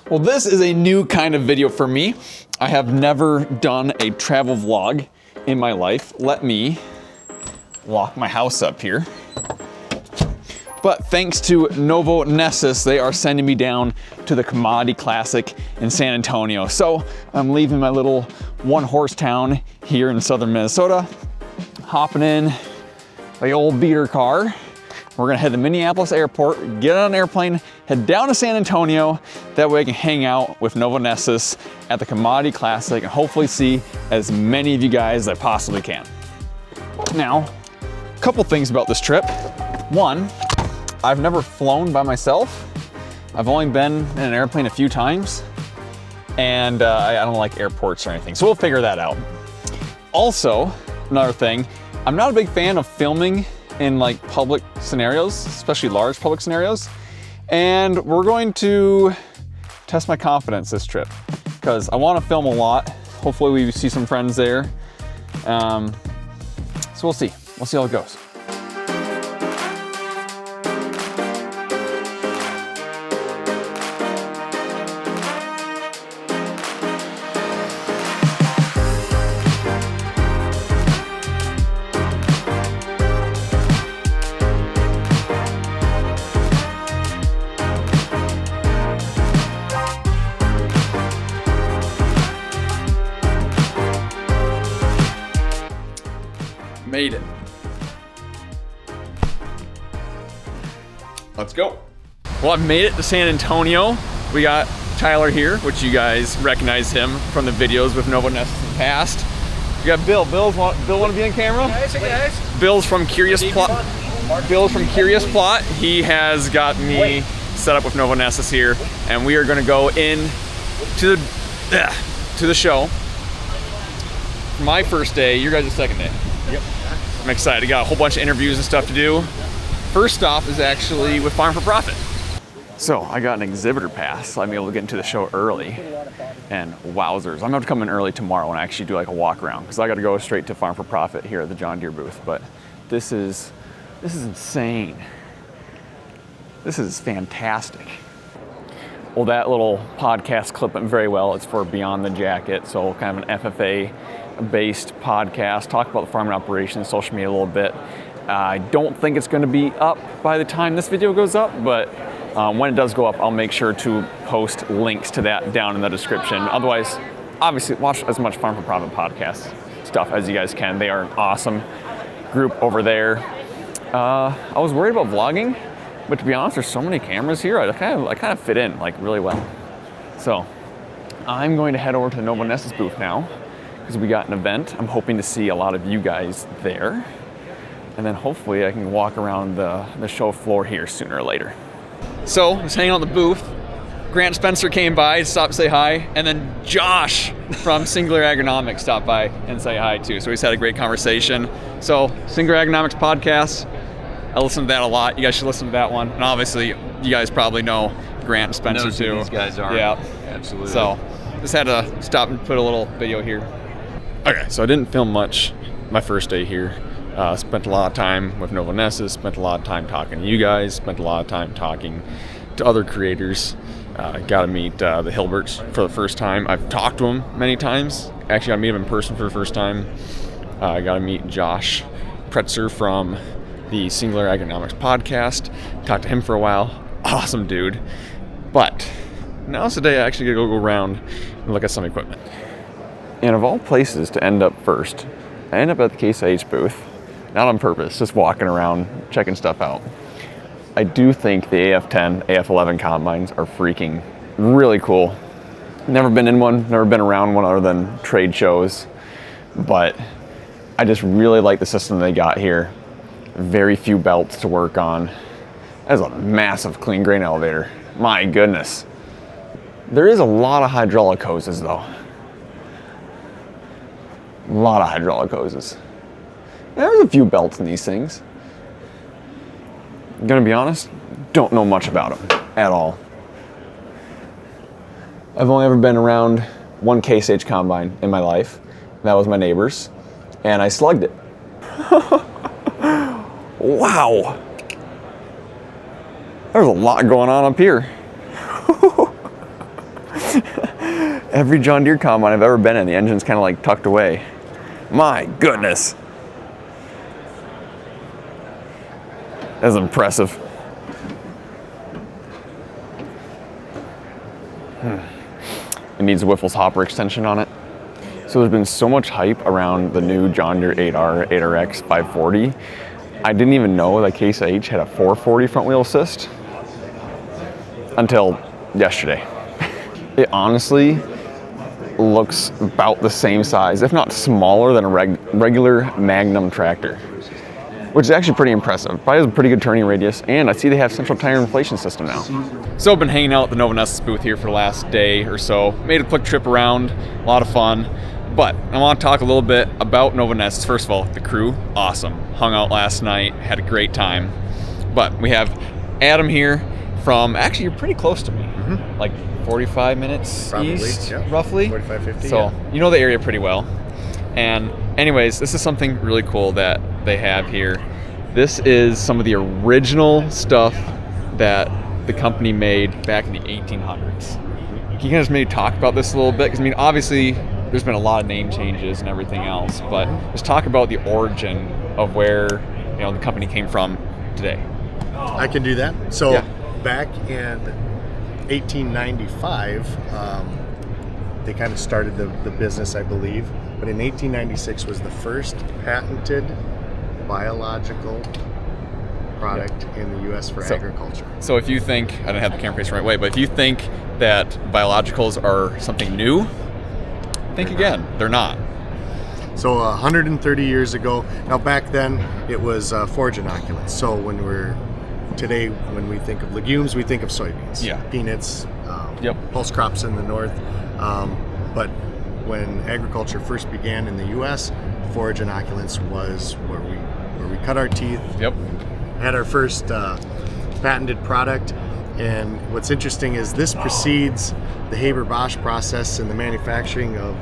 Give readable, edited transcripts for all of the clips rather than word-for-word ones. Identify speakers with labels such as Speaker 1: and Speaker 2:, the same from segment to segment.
Speaker 1: Well, this is a new kind of video for me. I have never done a travel vlog in my life. Let me lock my house up here. But thanks to Novonesis, they are sending me down to the Commodity Classic in San Antonio. So I'm leaving my little one-horse town here in southern Minnesota, hopping in the old beater car. We're gonna head to Minneapolis airport, get on an airplane, head down to San Antonio. That way I can hang out with Novonesis at the Commodity Classic and hopefully see as many of you guys as I possibly can. Now, a couple things about this trip. One, I've never flown by myself. I've only been in an airplane a few times, and I don't like airports or anything, so we'll figure that out. Also, another thing, I'm not a big fan of filming in like public scenarios, especially large public scenarios. And we're going to test my confidence this trip because I want to film a lot. Hopefully we see some friends there. So we'll see how it goes. Made it. Let's go. Well, I've made it to San Antonio. We got Tyler here, which you guys recognize him from the videos with Novonesis in the past. We got Bill. Bill want to be on camera? Guys. Bill's from Curious Plot. He has got me set up with Novonesis here, and we are going to go in to the show. My first day, your guys' second day. Yep. I'm excited. Got a whole bunch of interviews and stuff to do. First stop is actually with Farm for Profit. So I got an exhibitor pass, so I'm able to get into the show early. And wowzers, I'm gonna have to come in early tomorrow and actually do like a walk around because I got to go straight to Farm for Profit here at the John Deere booth. But this is insane. This is fantastic. Well, that little podcast clip went very well. It's for Beyond the Jacket, so kind of an FFA-based podcast. Talk about the farming operation, social media a little bit. I don't think it's going to be up by the time this video goes up, but when it does go up, I'll make sure to post links to that down in the description. Otherwise, obviously, watch as much Farm for Profit podcast stuff as you guys can. They are an awesome group over there. I was worried about vlogging, but to be honest, there's so many cameras here. I kind of fit in like really well. So I'm going to head over to the Novonesis booth now because we got an event. I'm hoping to see a lot of you guys there. And then hopefully I can walk around the show floor here sooner or later. So I was hanging out in the booth. Grant Spencer came by, stopped to say hi. And then Josh from Singular Agronomics stopped by and say hi too. So we just had a great conversation. So Singular Agronomics podcast, I listen to that a lot. You guys should listen to that one. And obviously you guys probably know Grant and Spencer too.
Speaker 2: These guys are.
Speaker 1: Yeah.
Speaker 2: Absolutely.
Speaker 1: So just had to stop and put a little video here. Okay, so I didn't film much my first day here. Spent a lot of time with Novonesis, spent a lot of time talking to you guys, spent a lot of time talking to other creators. Got to meet the Hilberts for the first time. I've talked to them many times. Actually, got to meet them in person for the first time. I got to meet Josh Pretzer from the Singular Agronomics podcast. Talked to him for a while. Awesome dude. But now's the day I actually gotta go around and look at some equipment. And of all places to end up first, I end up at the Case IH booth. Not on purpose, just walking around, checking stuff out. I do think the AF10, AF11 combines are freaking really cool. Never been in one, never been around one other than trade shows, but I just really like the system they got here. Very few belts to work on. That is a massive clean grain elevator. My goodness. There is a lot of hydraulic hoses though. A lot of hydraulic hoses. There's a few belts in these things. I'm gonna be honest, don't know much about them at all. I've only ever been around one Case IH combine in my life. That was my neighbor's, and I slugged it. Wow. There's a lot going on up here. Every John Deere combine I've ever been in, the engine's kind of like tucked away. My goodness. That's impressive. It needs a Whiffle's hopper extension on it. So there's been so much hype around the new John Deere 8R, 8RX 540. I didn't even know that Case IH had a 440 front wheel assist until yesterday. It honestly looks about the same size, if not smaller than a regular Magnum tractor, which is actually pretty impressive. Probably has a pretty good turning radius, and I see they have central tire inflation system now. So I've been hanging out at the Novonesis booth here for the last day or so. Made a quick trip around, a lot of fun. But I want to talk a little bit about Novonesis. First of all, the crew, awesome. Hung out last night, had a great time. But we have Adam here from, actually you're pretty close to me, like 45 minutes
Speaker 2: Probably,
Speaker 1: east,
Speaker 2: yeah.
Speaker 1: roughly.
Speaker 2: 45, 50,
Speaker 1: So you know the area pretty well. And anyways, this is something really cool that they have here. This is some of the original stuff that the company made back in the 1800s. Can you guys maybe talk about this a little bit? Because I mean, obviously, there's been a lot of name changes and everything else, but just talk about the origin of where the company came from today.
Speaker 2: I can do that. So
Speaker 1: Yeah.
Speaker 2: back in 1895, they kind of started the business, I believe. But in 1896 was the first patented biological product in the U.S. for agriculture.
Speaker 1: So if you think, I don't have the camera facing the right way, but if you think that biologicals are something new, think again. They're not.
Speaker 2: So 130 years ago, now back then it was forage inoculants. So when we think of legumes, we think of soybeans, peanuts, pulse crops in the north. But when agriculture first began in the U.S., forage inoculants was where we cut our teeth. Had our first patented product. And what's interesting is this precedes the Haber-Bosch process in the manufacturing of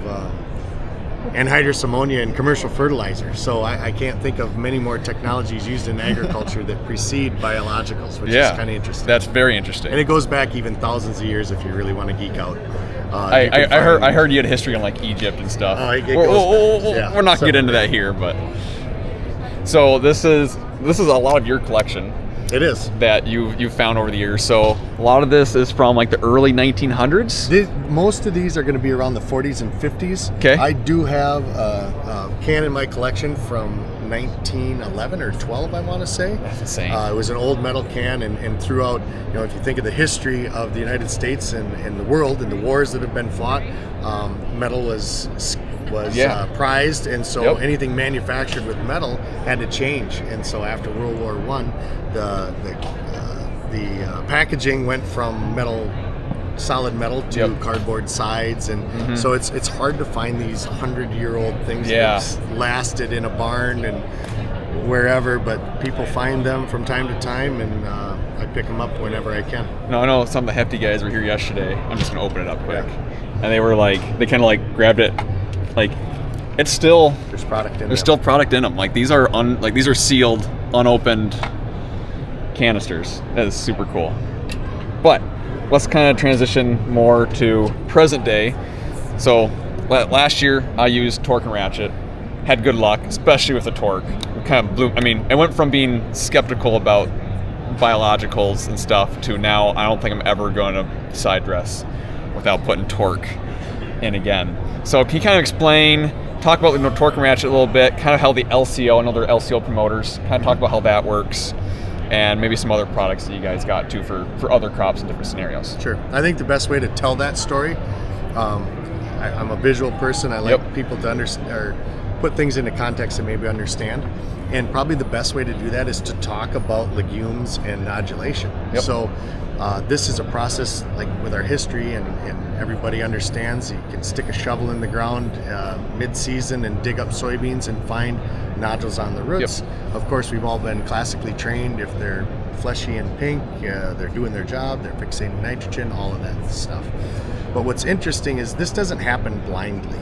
Speaker 2: anhydrous ammonia and commercial fertilizer. So I can't think of many more technologies used in agriculture that precede biologicals, which is kind of interesting.
Speaker 1: That's very interesting.
Speaker 2: And it goes back even thousands of years if you really want to geek out.
Speaker 1: I heard you had history on like Egypt and stuff. We're not gonna get into that here, but so this is a lot of your collection.
Speaker 2: It is.
Speaker 1: That you've found over the years. So a lot of this is from like the early 1900s?
Speaker 2: Most of these are going to be around the 40s and 50s.
Speaker 1: Okay.
Speaker 2: I do have a can in my collection from 1911 or 12, I want to say.
Speaker 1: That's insane.
Speaker 2: It was an old metal can, and throughout, if you think of the history of the United States and the world and the wars that have been fought, metal was prized, and so anything manufactured with metal had to change. And so after World War I, the packaging went from solid metal to cardboard sides, and so it's hard to find these 100-year-old things that's lasted in a barn and wherever, but people find them from time to time, and I pick them up whenever I can.
Speaker 1: No, I know some of the hefty guys were here yesterday. I'm just gonna open it up quick, and they were like, they kind of like grabbed it. Like, it's still
Speaker 2: there's product in them.
Speaker 1: There's still product in them. Like these are these are sealed, unopened canisters. That is super cool. But let's kind of transition more to present day. So last year I used Torque and Ratchet. Had good luck, especially with the Torque. It kind of blew. I mean, I went from being skeptical about biologicals and stuff to now I don't think I'm ever going to side dress without putting Torque in again. So can you kind of talk about the Torque and Ratchet a little bit, kind of how the LCO, I know they're LCO promoters, kind of talk about how that works, and maybe some other products that you guys got too for other crops in different scenarios.
Speaker 2: Sure. I think the best way to tell that story, I'm a visual person. I like people to understand or put things into context and maybe understand. And probably the best way to do that is to talk about legumes and nodulation. So this is a process like with our history, and everybody understands you can stick a shovel in the ground mid-season and dig up soybeans and find nodules on the roots. Of course, we've all been classically trained if they're fleshy and pink, they're doing their job, they're fixating nitrogen, all of that stuff. But what's interesting is this doesn't happen blindly.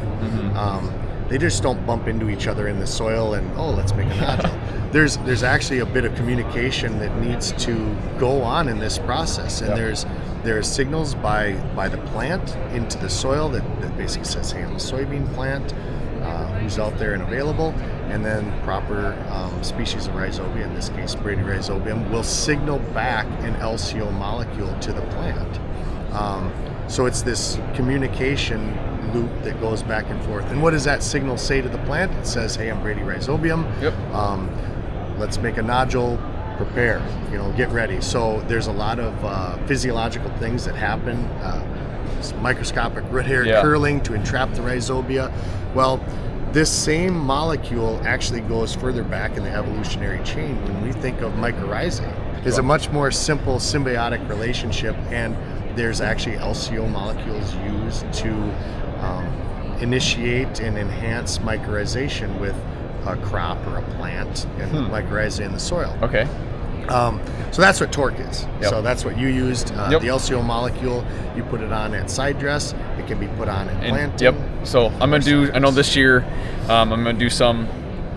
Speaker 2: They just don't bump into each other in the soil and, let's make a nodule. There's actually a bit of communication that needs to go on in this process, and there's There's signals by the plant into the soil that basically says, hey, I'm a soybean plant, who's out there and available, and then proper species of rhizobia, in this case Brady rhizobium, will signal back an LCO molecule to the plant. So it's this communication loop that goes back and forth. And what does that signal say to the plant? It says, hey, I'm Brady rhizobium.
Speaker 1: Yep.
Speaker 2: Let's make a nodule, prepare, get ready. So there's a lot of physiological things that happen, microscopic root hair curling to entrap the rhizobia. Well, this same molecule actually goes further back in the evolutionary chain. When we think of mycorrhizae, it's a much more simple symbiotic relationship, and there's actually LCO molecules used to initiate and enhance mycorrhization with a crop or a plant and mycorrhizae in the soil.
Speaker 1: Okay.
Speaker 2: So that's what Torque is.
Speaker 1: Yep.
Speaker 2: So that's what you used. The LCO molecule, you put it on at side dress. It can be put on in planting.
Speaker 1: Yep. So I'm going to do, I know this year, I'm going to do some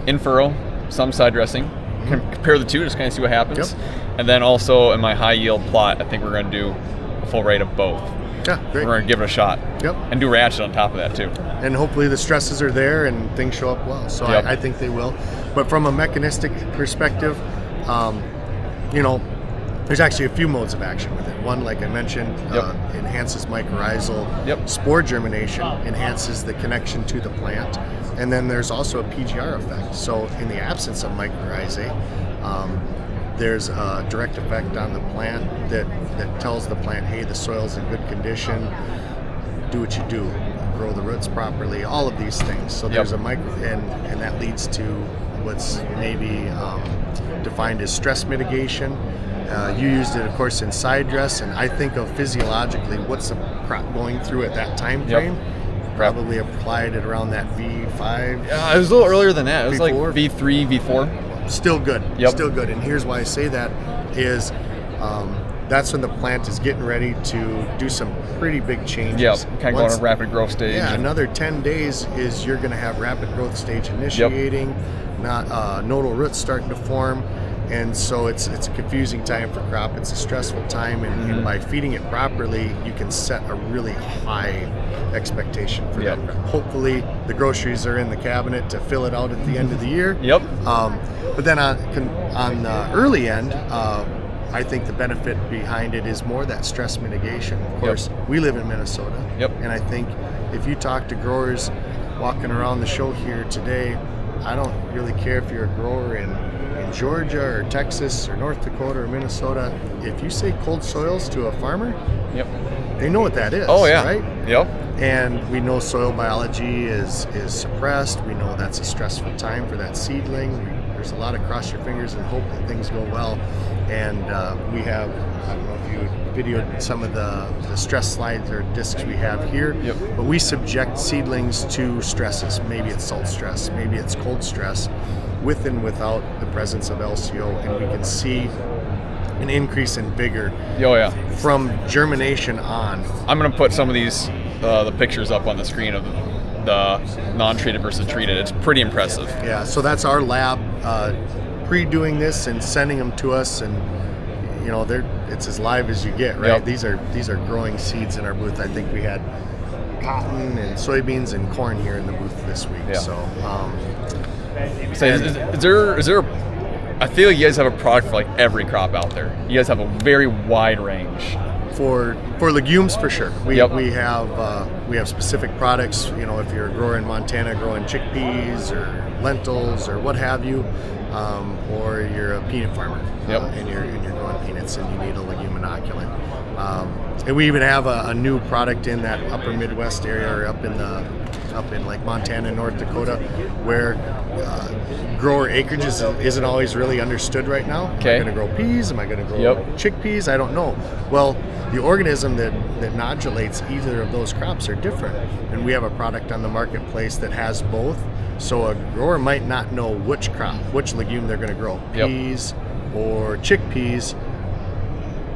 Speaker 1: in furrow, some side dressing. Compare the two, just kind of see what happens.
Speaker 2: Yep.
Speaker 1: And then also in my high yield plot, I think we're going to do a full rate of both.
Speaker 2: Yeah, great.
Speaker 1: We're going to give it a shot.
Speaker 2: Yep.
Speaker 1: And do ratchet on top of that too.
Speaker 2: And hopefully the stresses are there and things show up well. So I think they will. But from a mechanistic perspective, there's actually a few modes of action with it. One, like I mentioned, enhances mycorrhizal spore germination, enhances the connection to the plant. And then there's also a PGR effect. So in the absence of mycorrhizae, there's a direct effect on the plant that tells the plant, hey, the soil's in good condition, do what you do, grow the roots properly, all of these things. So there's a and that leads to what's maybe defined as stress mitigation. You used it, of course, in side dress, and I think of physiologically what's the crop going through at that time frame. Probably applied it around that V5.
Speaker 1: Yeah, it was a little earlier than that. It was
Speaker 2: V4.
Speaker 1: like V3, V4.
Speaker 2: Still good. Still good. And here's why I say that is that's when the plant is getting ready to do some pretty big changes.
Speaker 1: Yeah, kind of going to rapid growth stage.
Speaker 2: Yeah, another 10 days is you're going to have rapid growth stage initiating, nodal roots starting to form. And so it's a confusing time for crop. It's a stressful time, and by feeding it properly, you can set a really high expectation for that crop. Hopefully, the groceries are in the cabinet to fill it out at the end of the year. But then on the early end, I think the benefit behind it is more that stress mitigation. Of course, we live in Minnesota, and I think if you talk to growers walking around the show here today, I don't really care if you're a grower in Georgia or Texas or North Dakota or Minnesota. If you say cold soils to a farmer, they know what that is.
Speaker 1: Oh yeah,
Speaker 2: right?
Speaker 1: Yep.
Speaker 2: And we know soil biology is suppressed. We know that's a stressful time for that seedling. There's a lot of cross your fingers and hope that things go well. And we have, I don't know if you videoed some of the stress slides or discs we have here, but we subject seedlings to stresses. Maybe it's salt stress, maybe it's cold stress, with and without the presence of LCO, and we can see an increase in vigor from germination on. I'm
Speaker 1: going to put some of these the pictures up on the screen of the non-treated versus treated. It's pretty impressive.
Speaker 2: Yeah, so that's our lab pre-doing this and sending them to us, and it's as live as you get, right? These are growing seeds in our booth. I think we had cotton and soybeans and corn here in the booth this week.
Speaker 1: So is there I feel like you guys have a product for like every crop out there. You guys have a very wide range.
Speaker 2: For legumes, for sure. We have specific products. If you're a grower in Montana growing chickpeas or lentils or what have you, or you're a peanut farmer and you're growing peanuts and you need a legume inoculant. And we even have a new product in that upper Midwest area, or up in like Montana and North Dakota, where grower acreage isn't always really understood right now. Am I going to grow peas? Am I going to grow chickpeas? I don't know. Well, the organism that nodulates either of those crops are different, and we have a product on the marketplace that has both. So a grower might not know which crop, which legume they're going to grow, peas or chickpeas.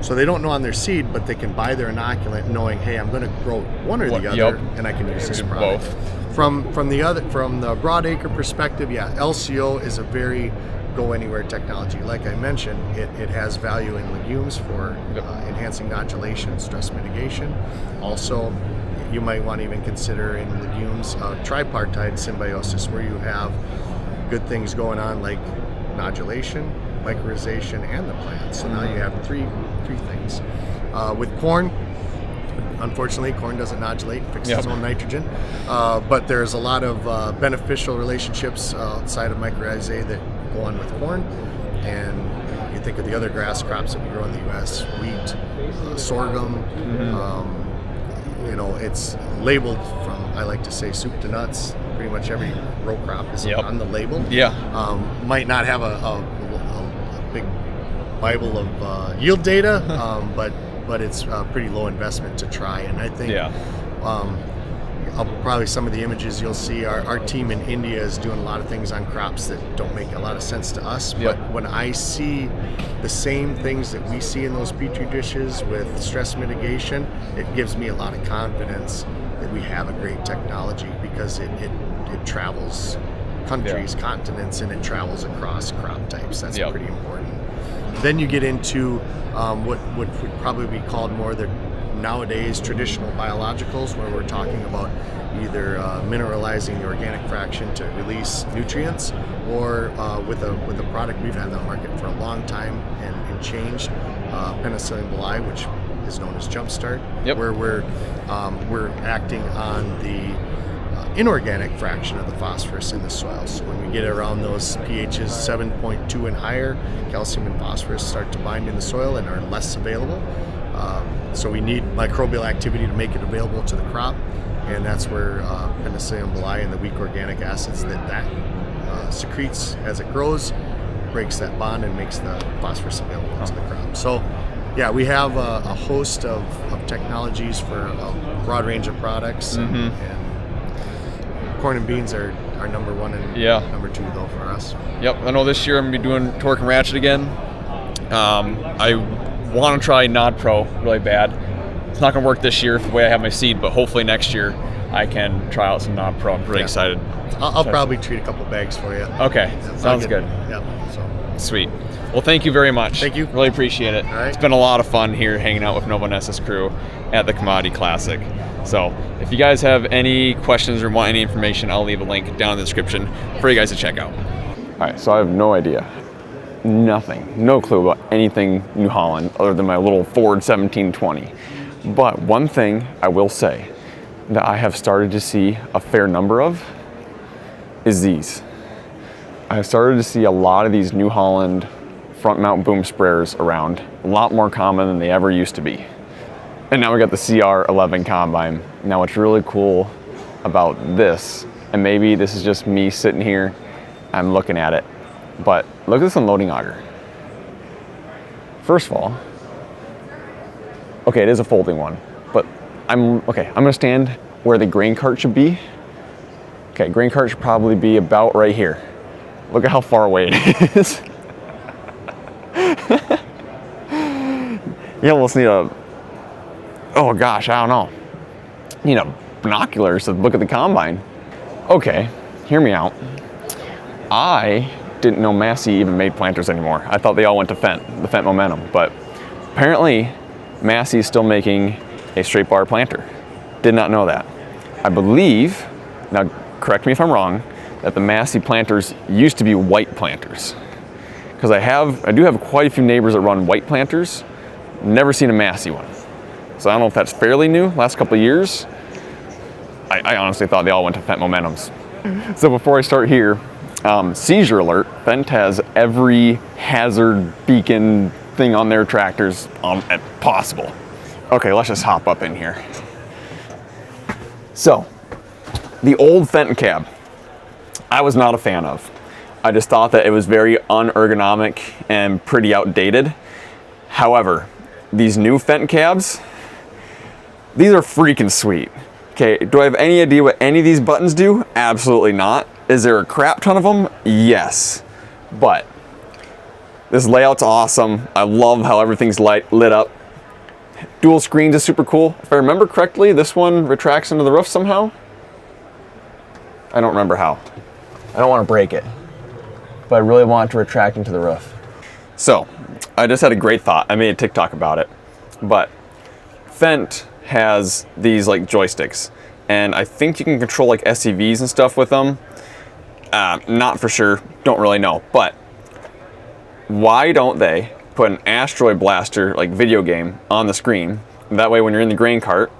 Speaker 2: So they don't know on their seed, but they can buy their inoculant knowing, hey, I'm going to grow one or the other, and I can use this product.
Speaker 1: Both.
Speaker 2: From the broad acre perspective, LCO is a very go anywhere technology. Like I mentioned, it has value in legumes for enhancing nodulation, stress mitigation. Also, you might want to even consider in legumes tripartite symbiosis, where you have good things going on like nodulation, mycorrhization, and the plant. So now you have three things. With corn, unfortunately, corn doesn't nodulate, fixes its own nitrogen, but there's a lot of beneficial relationships outside of mycorrhizae that go on with corn. And you think of the other grass crops that we grow in the U.S., wheat, sorghum. It's labeled from, I like to say, soup to nuts. Pretty much every row crop is on the label. Might not have a big Bible of yield data, but it's pretty low investment to try. And I think probably some of the images you'll see, our team in India is doing a lot of things on crops that don't make a lot of sense to us. But when I see the same things that we see in those petri dishes with stress mitigation, it gives me a lot of confidence that we have a great technology, because it travels countries, continents, and it travels across crop types. That's pretty important. Then you get into what would probably be called more the nowadays traditional biologicals, where we're talking about either mineralizing the organic fraction to release nutrients, or with a product we've had in the market for a long time and changed, penicillium bulli, which is known as Jumpstart, where we're acting on the inorganic fraction of the phosphorus in the soil. So when we get around those pHs 7.2 and higher, calcium and phosphorus start to bind in the soil and are less available. So we need microbial activity to make it available to the crop, and that's where penicillium bulli and the weak organic acids that secretes as it grows breaks that bond and makes the phosphorus available to the crop. So yeah, we have a host of technologies for a broad range of products, and corn and beans are number one and number two though for us.
Speaker 1: I know this year I'm going to be doing torque and ratchet again. I want to try Nod Pro really bad. It's not going to work this year the way I have my seed, but hopefully next year I can try out some Nod Pro. I'm pretty excited.
Speaker 2: I'll probably treat a couple bags for you.
Speaker 1: Okay, sounds good. Sweet. Well, thank you very much.
Speaker 2: Thank you.
Speaker 1: Really appreciate it.
Speaker 2: All right.
Speaker 1: It's been a lot of fun here hanging out with Novonesis crew at the Commodity Classic. So if you guys have any questions or want any information, I'll leave a link down in the description for you guys to check out. All right, so I have no idea. No clue about anything New Holland other than my little Ford 1720. But one thing I will say that I have started to see a fair number of is these. I have started to see a lot of these New Holland front mount boom sprayers around, a lot more common than they ever used to be. And now we got the CR11 combine. Now what's really cool about this, and maybe this is just me sitting here, I'm looking at it, but look at this unloading auger. First of all, okay, it is a folding one, but I'm gonna stand where the grain cart should be. Okay, grain cart should probably be about right here. Look at how far away it is. You almost need I don't know. You know, binoculars to look at the combine. Okay, hear me out. I didn't know Massey even made planters anymore. I thought they all went to Fendt, the Fendt Momentum, but apparently Massey is still making a straight bar planter. Did not know that. I believe, now correct me if I'm wrong, that the Massey planters used to be white planters. Because I do have quite a few neighbors that run white planters. Never seen a Massey one. So I don't know if that's fairly new, last couple of years. I honestly thought they all went to Fendt Momentums. So before I start here, seizure alert, Fendt has every hazard beacon thing on their tractors possible. Okay, let's just hop up in here. So, the old Fenton cab, I was not a fan of. I just thought that it was very unergonomic and pretty outdated. However, these new Fenton cabs, these are freaking sweet. Okay, do I have any idea what any of these buttons do? Absolutely not. Is there a crap ton of them? Yes. But this layout's awesome. I love how everything's lit up. Dual screens is super cool. If I remember correctly, this one retracts into the roof somehow. I don't remember how. I don't want to break it. but I really want it to retract into the roof. So, I just had a great thought. I made a TikTok about it, but Fendt has these like joysticks, and I think you can control like SCVs and stuff with them. Not for sure, don't really know, but why don't they put an asteroid blaster like video game on the screen? That way when you're in the grain cart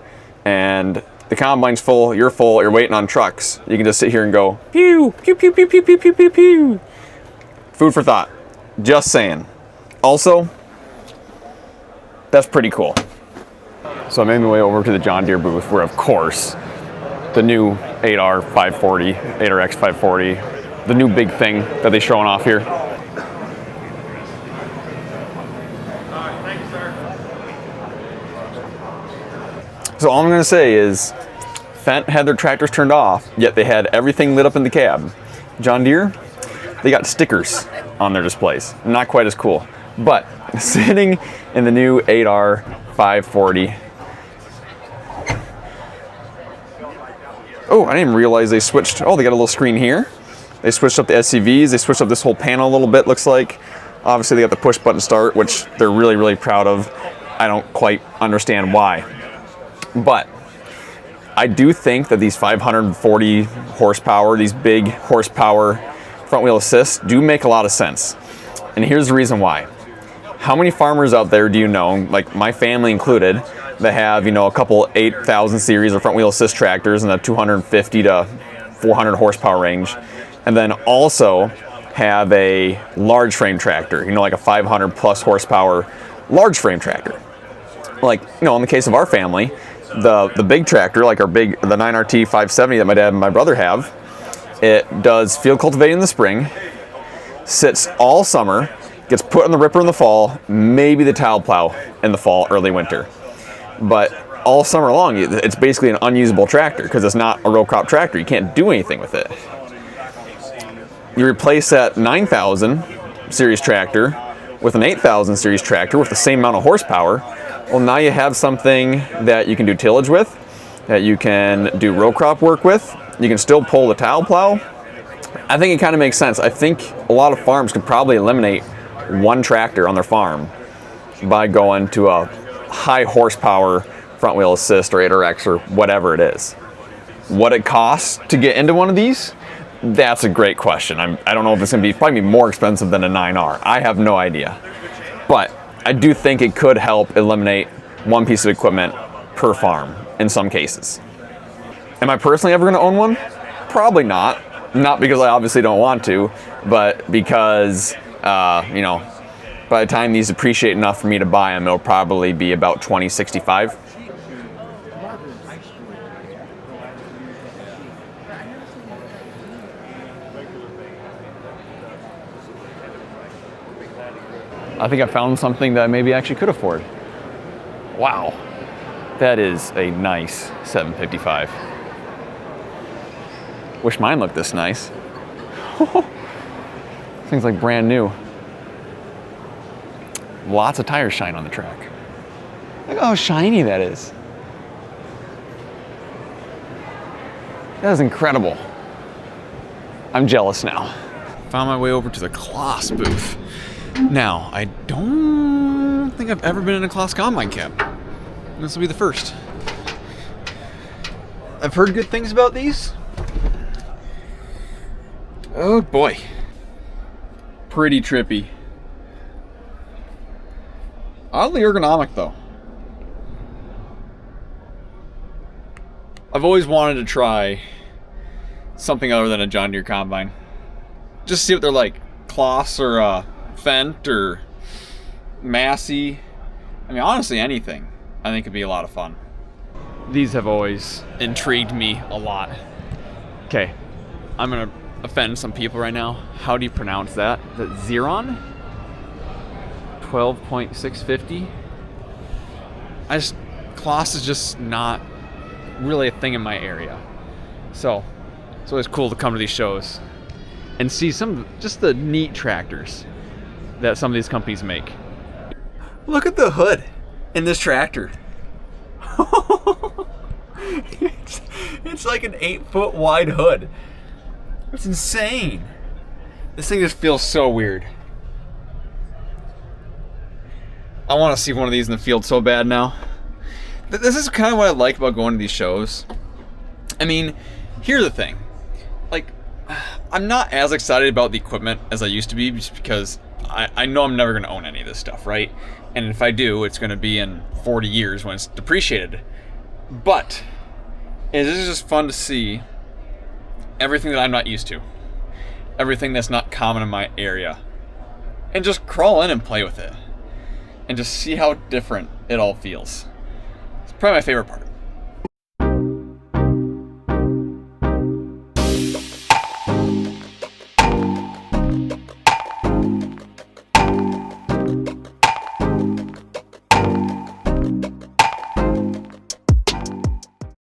Speaker 1: and the combine's full, you're waiting on trucks, you can just sit here and go pew pew pew pew pew pew pew pew pew. Food for thought, just saying. Also, that's pretty cool. So I made my way over to the John Deere booth where, of course, the new 8R 540, 8RX 540, the new big thing that they're showing off here. So all I'm gonna say is, Fendt had their tractors turned off, yet they had everything lit up in the cab. John Deere, they got stickers on their displays. Not quite as cool. But sitting in the new 8R 540, oh, I didn't even realize they switched. Oh, they got a little screen here. They switched up the SCVs. They switched up this whole panel a little bit, looks like. Obviously, they got the push button start, which they're really, really proud of. I don't quite understand why. But I do think that these 540 horsepower, these big horsepower front wheel assists do make a lot of sense. And here's the reason why. How many farmers out there do you know, like my family included, that have, you know, a couple 8,000 series of front wheel assist tractors in the 250 to 400 horsepower range, and then also have a large frame tractor, you know, like a 500 plus horsepower large frame tractor. Like, you know, in the case of our family, the big tractor, like the 9RT 570 that my dad and my brother have, it does field cultivating in the spring, sits all summer, gets put in the ripper in the fall, maybe the towel plow in the fall, early winter. But all summer long, it's basically an unusable tractor because it's not a row crop tractor. You can't do anything with it. You replace that 9,000 series tractor with an 8,000 series tractor with the same amount of horsepower. Well, now you have something that you can do tillage with, that you can do row crop work with. You can still pull the towel plow. I think it kind of makes sense. I think a lot of farms could probably eliminate one tractor on their farm by going to a high horsepower front wheel assist or 8RX or whatever it is. What it costs to get into one of these? That's a great question. I don't know if it's going to probably be more expensive than a 9R. I have no idea. But I do think it could help eliminate one piece of equipment per farm in some cases. Am I personally ever going to own one? Probably not. Not because I obviously don't want to, but because, you know, by the time these appreciate enough for me to buy them, it'll probably be about $20.65. I think I found something that I maybe actually could afford. Wow, that is a nice 755. Wish mine looked this nice. Things like brand new. Lots of tire shine on the track. Look how shiny that is. That is incredible. I'm jealous now. Found my way over to the Kloss booth. Now, I don't think I've ever been in a Kloss combine cab. This will be the first. I've heard good things about these. Oh boy. Pretty trippy. Oddly ergonomic though. I've always wanted to try something other than a John Deere combine. Just see what they're like. Kloss or Fendt or Massey. I mean, honestly, anything I think could be a lot of fun. These have always intrigued me a lot. Okay, I'm gonna offend some people right now. How do you pronounce that? Is that Xeron? 12.650? Kloss is just not really a thing in my area. So, it's always cool to come to these shows and see just the neat tractors that some of these companies make. Look at the hood in this tractor. It's like an 8-foot wide hood. It's insane. This thing just feels so weird. I want to see one of these in the field so bad now. This is kind of what I like about going to these shows. I mean, here's the thing. Like, I'm not as excited about the equipment as I used to be, just because I know I'm never going to own any of this stuff, right? And if I do, it's going to be in 40 years when it's depreciated. But it is just fun to see everything that I'm not used to. Everything that's not common in my area. And just crawl in and play with it. And just see how different it all feels. It's probably my favorite part.